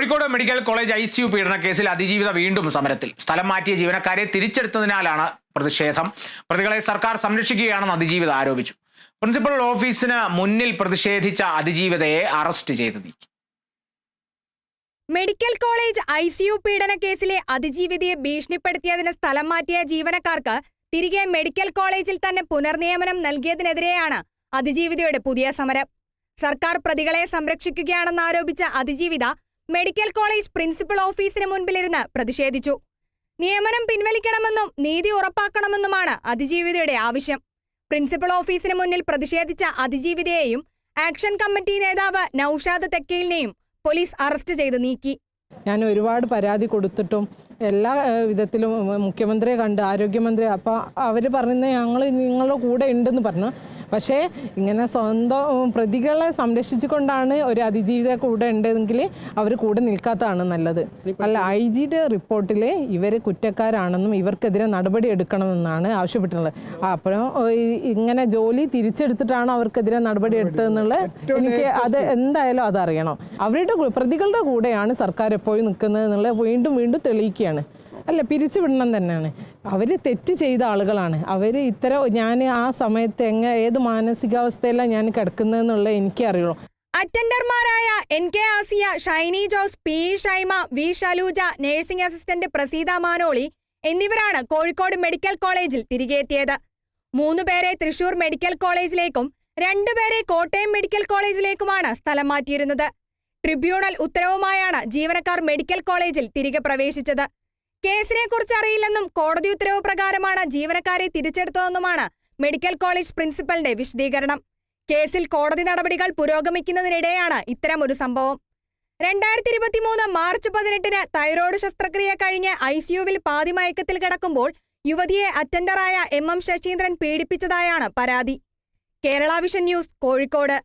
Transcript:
Kozhikode medical college ICU പീഡന കേസിൽ അതിജീവിത വീണ്ടും സമരത്തിൽ. സ്ഥലം മാറ്റിയ ജീവനക്കാരെ തിരിച്ചെടുത്തതിനാലാണ് പ്രതിഷേധം. പ്രതികളെ സർക്കാർ സംരക്ഷിക്കുകയാണെന്ന് അതിജീവിത ആരോപിച്ചു. പ്രിൻസിപ്പൽ ഓഫീസിന് മുന്നിൽ പ്രതിഷേധിച്ച അതിജീവിതയെ അറസ്റ്റ് ചെയ്ത് നീക്കി. മെഡിക്കൽ കോളേജ് ICU പീഡന കേസിലെ അതിജീവിതയെ ഭീഷണിപ്പെടുത്തിയതിന് സ്ഥലം മാറ്റിയ ജീവനക്കാർക്ക് തിരികെ മെഡിക്കൽ കോളേജിൽ തന്നെ പുനർനിയമനം നൽകിയതിനെതിരെയാണ് അതിജീവിതയുടെ പുതിയ സമരം. സർക്കാർ പ്രതികളെ സംരക്ഷിക്കുകയാണെന്ന് ആരോപിച്ച അതിജീവിത മെഡിക്കൽ കോളേജ് പ്രിൻസിപ്പൽ ഓഫീസിന് മുൻപിലിരുന്ന് പ്രതിഷേധിച്ചു. നിയമനം പിൻവലിക്കണമെന്നും നീതി ഉറപ്പാക്കണമെന്നുമാണ് അതിജീവിതയുടെ ആവശ്യം. പ്രിൻസിപ്പൽ ഓഫീസിന് മുന്നിൽ പ്രതിഷേധിച്ച അതിജീവിതയെയും ആക്ഷൻ കമ്മിറ്റി നേതാവ് നൌഷാദ് തെക്കയിലിനെയും പോലീസ് അറസ്റ്റ് ചെയ്ത് നീക്കി. ഞാൻ ഒരുപാട് പരാതി കൊടുത്തിട്ടും എല്ലാ വിധത്തിലും മുഖ്യമന്ത്രിയെ കണ്ട് ആരോഗ്യമന്ത്രി അപ്പോൾ അവർ പറയുന്നത് ഞങ്ങൾ നിങ്ങളുടെ കൂടെ ഉണ്ടെന്ന് പറഞ്ഞു. പക്ഷേ ഇങ്ങനെ സ്വന്തം പ്രതികളെ സംരക്ഷിച്ചുകൊണ്ടാണ് ഒരു അതിജീവിത കൂടെ ഉണ്ടെങ്കിൽ അവർ കൂടെ നിൽക്കാത്തതാണ് നല്ലത്. അല്ല, IG-യുടെ റിപ്പോർട്ടിൽ ഇവർ കുറ്റക്കാരാണെന്നും ഇവർക്കെതിരെ നടപടി എടുക്കണമെന്നാണ് ആവശ്യപ്പെട്ടിട്ടുള്ളത്. അപ്പോൾ ഇങ്ങനെ ജോലി തിരിച്ചെടുത്തിട്ടാണ് അവർക്കെതിരെ നടപടി എടുത്തതെന്നുള്ളത് എനിക്ക് എന്തായാലും അതറിയണം. അവരുടെ പ്രതികളുടെ കൂടെയാണ് സർക്കാർ എപ്പോഴും നിൽക്കുന്നത് എന്നുള്ളത് വീണ്ടും വീണ്ടും തെളിയിക്കുകയാണ്. അല്ല, പിരിച്ചുവിടണം തന്നെയാണ്. അവർ തെറ്റ് ചെയ്ത ആളുകളാണ്. അവർ ഞാൻ ആ സമയത്ത് ഏത് മാനസികാവസ്ഥയിലാണ് ഞാൻ കിടക്കുന്നതെന്നുള്ളത് എനിക്കേ അറിയുള്ളൂ. അറ്റൻഡർമാരായ NK Asiya, Shiny Jose, P Shaima, V Shaluja, nursing assistant Praseetha Manoli എന്നിവരാണ് കോഴിക്കോട് മെഡിക്കൽ കോളേജിൽ തിരികെ എത്തിയത്. 3 പേരെ തൃശൂർ മെഡിക്കൽ കോളേജിലേക്കും 2 പേരെ കോട്ടയം മെഡിക്കൽ കോളേജിലേക്കുമാണ് സ്ഥലം മാറ്റിയിരുന്നത്. ട്രിബ്യൂണൽ ഉത്തരവുമായാണ് ജീവനക്കാർ മെഡിക്കൽ കോളേജിൽ തിരികെ പ്രവേശിച്ചത്. കേസിനെ കുറിച്ച് അറിയില്ലെന്നും കോടതി ഉത്തരവ് പ്രകാരമാണ് ജീവനക്കാരെ തിരിച്ചെടുത്തതെന്നുമാണ് മെഡിക്കൽ കോളേജ് പ്രിൻസിപ്പലിന്റെ വിശദീകരണം. കേസിൽ കോടതി നടപടികൾ പുരോഗമിക്കുന്നതിനിടെയാണ് ഇത്തരമൊരു സംഭവം. 2023 മാർച്ച് 18-ന് തൈറോയ്ഡ് ശസ്ത്രക്രിയ കഴിഞ്ഞ് ICUവിൽ പാതിമയക്കത്തിൽ കിടക്കുമ്പോൾ യുവതിയെ അറ്റൻഡറായ MM ശശീന്ദ്രൻ പീഡിപ്പിച്ചതായാണ് പരാതി. Kerala vision news, Kozhikode.